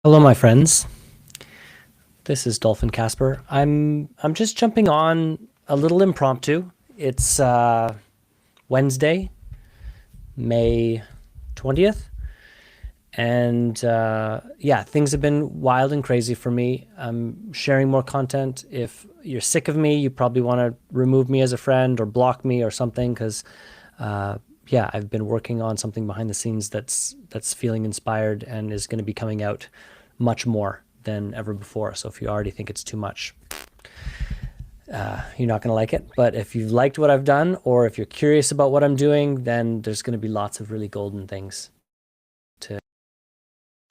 Hello, my friends. This is Dolphin Casper. I'm just jumping on a little impromptu. It's Wednesday, May 20th, and yeah, things have been wild and crazy for me. I'm sharing more content. If you're sick of me, you probably want to remove me as a friend or block me or something because yeah, I've been working on something behind the scenes that's feeling inspired and is going to be coming out much more than ever before. So if you already think it's too much, you're not going to like it. But if you've liked what I've done, or if you're curious about what I'm doing, then there's going to be lots of really golden things to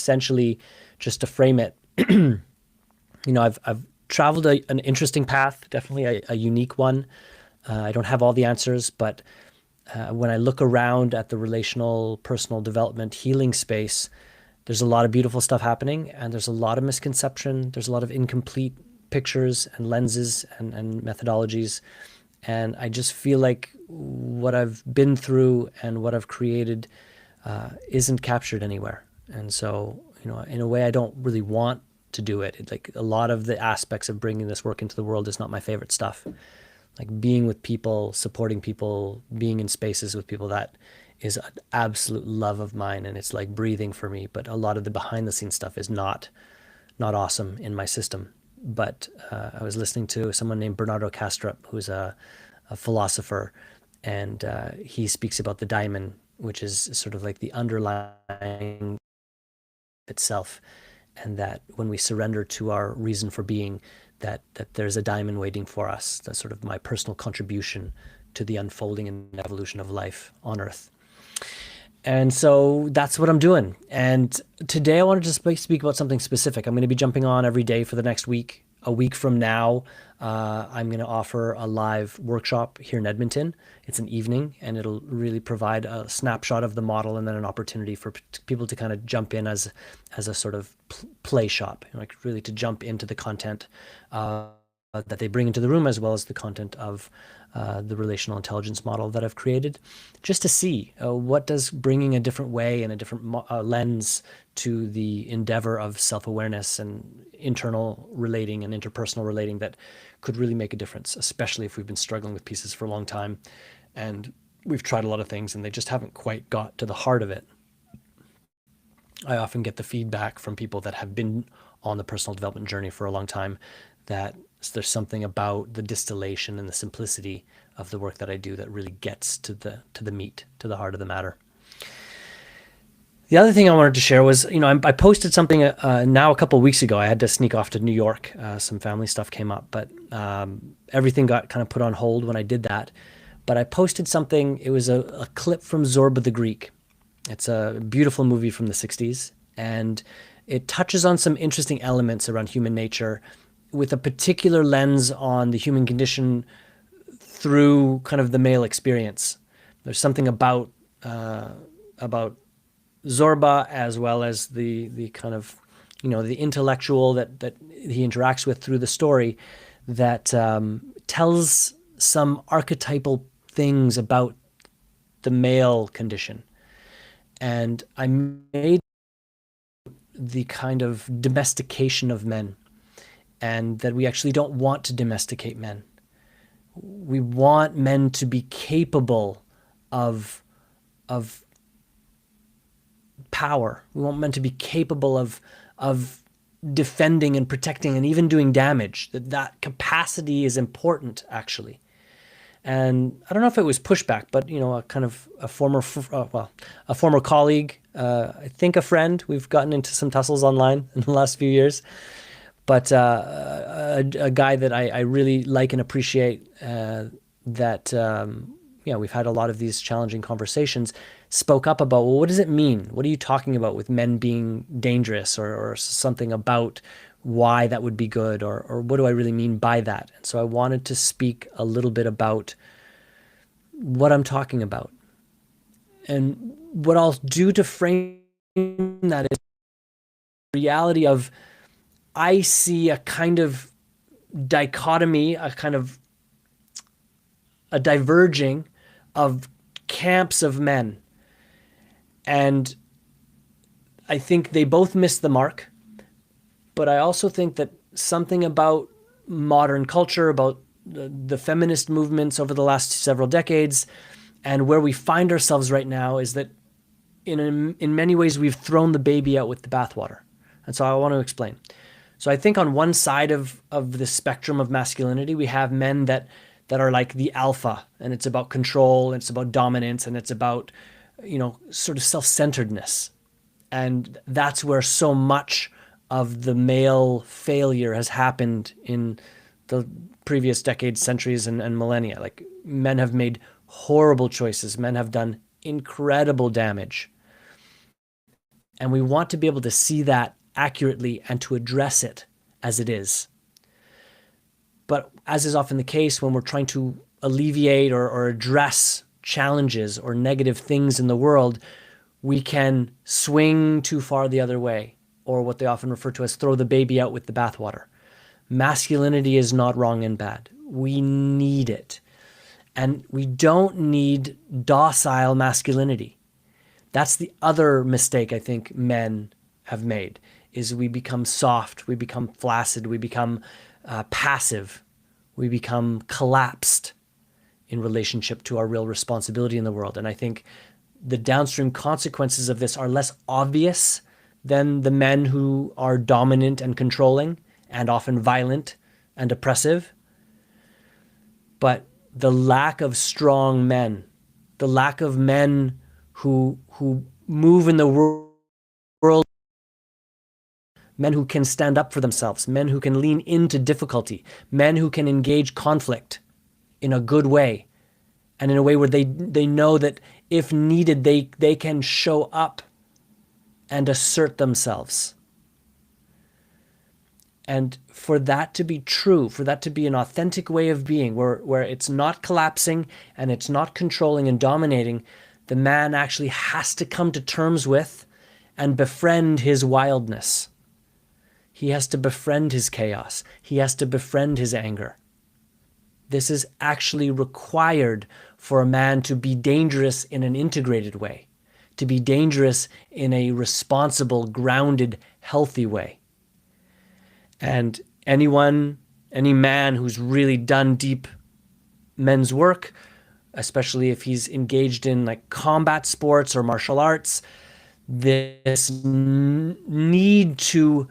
essentially just to frame it. I've traveled an interesting path, definitely a unique one. I don't have all the answers, but when I look around at the relational, personal development, healing space, there's a lot of beautiful stuff happening, and there's a lot of misconception. There's a lot of incomplete pictures and lenses and methodologies. And I just feel like what I've been through and what I've created isn't captured anywhere. And so, in a way, I don't really want to do it. Like a lot of the aspects of bringing this work into the world is not my favorite stuff. Like being with people, supporting people, being in spaces with people, that is an absolute love of mine, and it's like breathing for me. But a lot of the behind the scenes stuff is not awesome in my system. But I was listening to someone named Bernardo Kastrup, who's a philosopher, and he speaks about the diamond, which is sort of like the underlying itself, and that when we surrender to our reason for being, that there's a diamond waiting for us. That's sort of my personal contribution to the unfolding and evolution of life on Earth. And so that's what I'm doing. And today I wanted to speak about something specific. I'm going to be jumping on every day for the next week. A week from now, I'm going to offer a live workshop here in Edmonton. It's an evening, and it'll really provide a snapshot of the model and then an opportunity for people to kind of jump in as a sort of play shop, like really to jump into the content that they bring into the room, as well as the content of the relational intelligence model that I've created, just to see what does bringing a different way and a different lens to the endeavor of self-awareness and internal relating and interpersonal relating that could really make a difference, especially if we've been struggling with pieces for a long time and we've tried a lot of things and they just haven't quite got to the heart of it. I often get the feedback from people that have been on the personal development journey for a long time that there's something about the distillation and the simplicity of the work that I do that really gets to the meat, to the heart of the matter. The other thing I wanted to share was, I posted something now a couple of weeks ago. I had to sneak off to New York. Some family stuff came up, but everything got kind of put on hold when I did that. But I posted something. It was a clip from Zorba the Greek. It's a beautiful movie from the 60s, and it touches on some interesting elements around human nature with a particular lens on the human condition through kind of the male experience. There's something about Zorba, as well as the kind of the intellectual that he interacts with through the story, that tells some archetypal things about the male condition. And I made the kind of domestication of men, and that we actually don't want to domesticate men. We want men to be capable of power. We want men to be capable of defending and protecting and even doing damage. That capacity is important, actually. And I don't know if it was pushback, but a kind of a former colleague, I think a friend. We've gotten into some tussles online in the last few years, but a guy that I really like and appreciate, that we've had a lot of these challenging conversations, spoke up about, well, what does it mean? What are you talking about with men being dangerous, or something about why that would be good, or what do I really mean by that? And so I wanted to speak a little bit about what I'm talking about. And what I'll do to frame that is the reality of, I see a kind of dichotomy, a diverging of camps of men. And I think they both miss the mark. But I also think that something about modern culture, about the feminist movements over the last several decades, and where we find ourselves right now is that in many ways we've thrown the baby out with the bathwater. And so I want to explain. So I think on one side of the spectrum of masculinity, we have men that are like the alpha, and it's about control, and it's about dominance, and it's about, sort of self-centeredness. And that's where so much of the male failure has happened in the previous decades, centuries, and millennia. Like, men have made horrible choices. Men have done incredible damage. And we want to be able to see that accurately and to address it as it is. But as is often the case when we're trying to alleviate or address challenges or negative things in the world, we can swing too far the other way, or what they often refer to as throw the baby out with the bathwater. Masculinity is not wrong and bad. We need it. And we don't need docile masculinity. That's the other mistake I think men have made, is we become soft, we become flaccid, we become passive, we become collapsed in relationship to our real responsibility in the world. And I think the downstream consequences of this are less obvious than the men who are dominant and controlling and often violent and oppressive. But the lack of strong men, the lack of men who move in the world, men who can stand up for themselves, men who can lean into difficulty, men who can engage conflict in a good way, and in a way where they know that if needed, they can show up and assert themselves. And for that to be true, for that to be an authentic way of being, where it's not collapsing and it's not controlling and dominating, the man actually has to come to terms with and befriend his wildness. He has to befriend his chaos. He has to befriend his anger. This is actually required for a man to be dangerous in an integrated way, to be dangerous in a responsible, grounded, healthy way. And any man who's really done deep men's work, especially if he's engaged in like combat sports or martial arts, this need to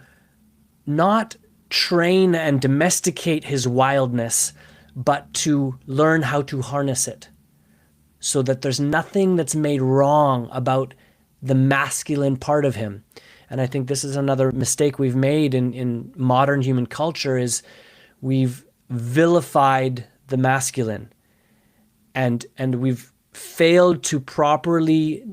not train and domesticate his wildness, but to learn how to harness it so that there's nothing that's made wrong about the masculine part of him. And I think this is another mistake we've made in modern human culture, is we've vilified the masculine, and we've failed to properly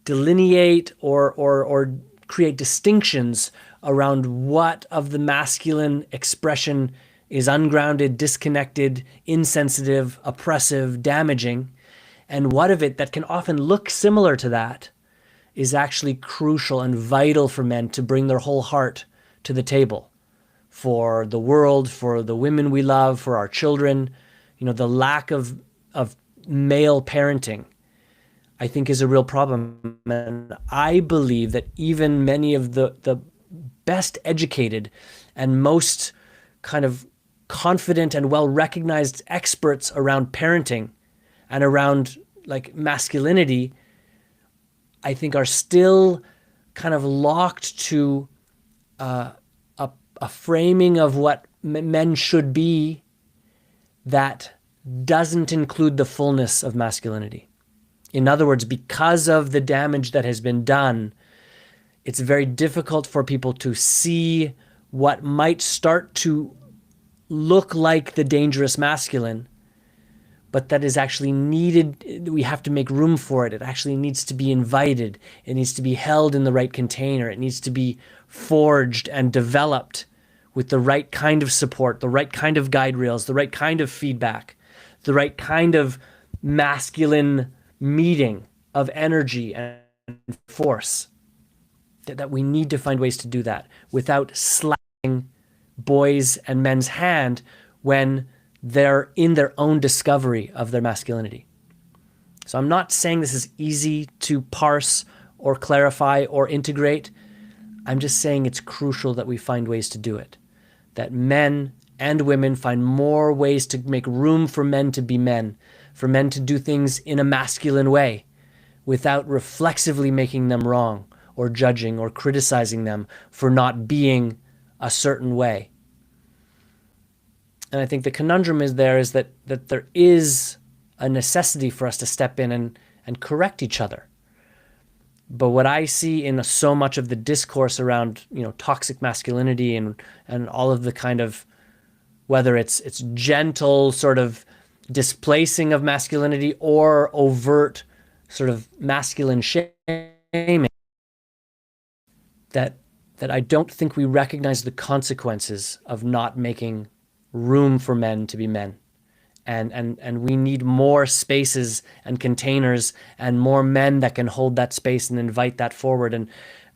delineate or create distinctions around what of the masculine expression is ungrounded, disconnected, insensitive, oppressive, damaging, and what of it that can often look similar to that is actually crucial and vital for men to bring their whole heart to the table for the world, for the women we love, for our children. The lack of male parenting, I think, is a real problem. And I believe that even many of the best educated and most kind of confident and well-recognized experts around parenting and around like masculinity, I think are still kind of locked to a framing of what men should be that doesn't include the fullness of masculinity. In other words, because of the damage that has been done, it's very difficult for people to see what might start to look like the dangerous masculine, but that is actually needed. We have to make room for it. It actually needs to be invited. It needs to be held in the right container. It needs to be forged and developed with the right kind of support, the right kind of guide rails, the right kind of feedback, the right kind of masculine meeting of energy and force. That we need to find ways to do that without slapping boys' and men's hand when they're in their own discovery of their masculinity. So I'm not saying this is easy to parse or clarify or integrate. I'm just saying it's crucial that we find ways to do it, that men and women find more ways to make room for men to be men, for men to do things in a masculine way without reflexively making them wrong or judging or criticizing them for not being a certain way. And I think the conundrum is that there is a necessity for us to step in and correct each other. But what I see in so much of the discourse around, toxic masculinity and all of the kind of, whether it's gentle sort of displacing of masculinity or overt sort of masculine shaming, that I don't think we recognize the consequences of not making room for men to be men. And we need more spaces and containers and more men that can hold that space and invite that forward. And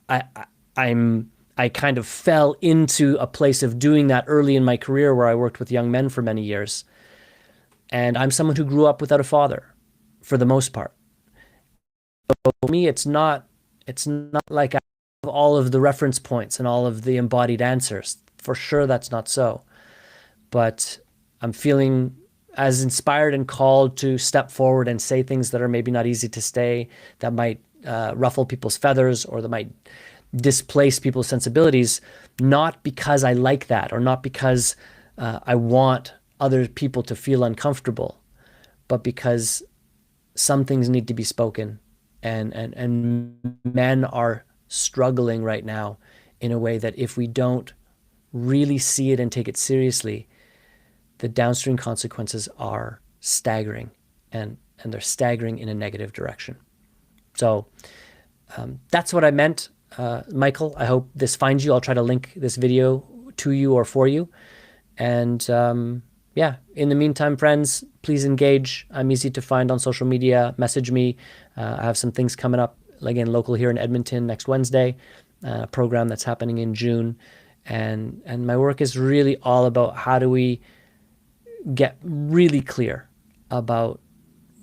I kind of fell into a place of doing that early in my career where I worked with young men for many years. And I'm someone who grew up without a father for the most part. So for me, it's not like I have all of the reference points and all of the embodied answers. For sure, that's not so. But I'm feeling as inspired and called to step forward and say things that are maybe not easy to say, that might ruffle people's feathers or that might displace people's sensibilities, not because I like that or not because I want other people to feel uncomfortable, but because some things need to be spoken. And men are struggling right now in a way that if we don't really see it and take it seriously, the downstream consequences are staggering, and they're staggering in a negative direction. So that's what I meant, Michael. I hope this finds you. I'll try to link this video to you or for you. And yeah, in the meantime, friends, please engage. I'm easy to find on social media. Message me. I have some things coming up, again, local here in Edmonton next Wednesday, a program that's happening in June. And my work is really all about how do we get really clear about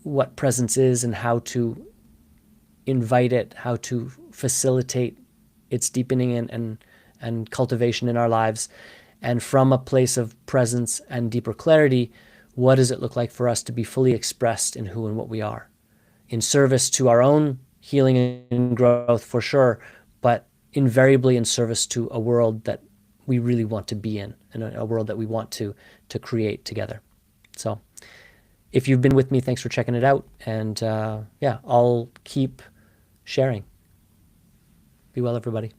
what presence is and how to invite it, how to facilitate its deepening and cultivation in our lives. And from a place of presence and deeper clarity, what does it look like for us to be fully expressed in who and what we are, in service to our own healing and growth for sure, but invariably in service to a world that we really want to be in, and a world that we want to create together. So if you've been with me, thanks for checking it out. And yeah, I'll keep sharing. Be well, everybody.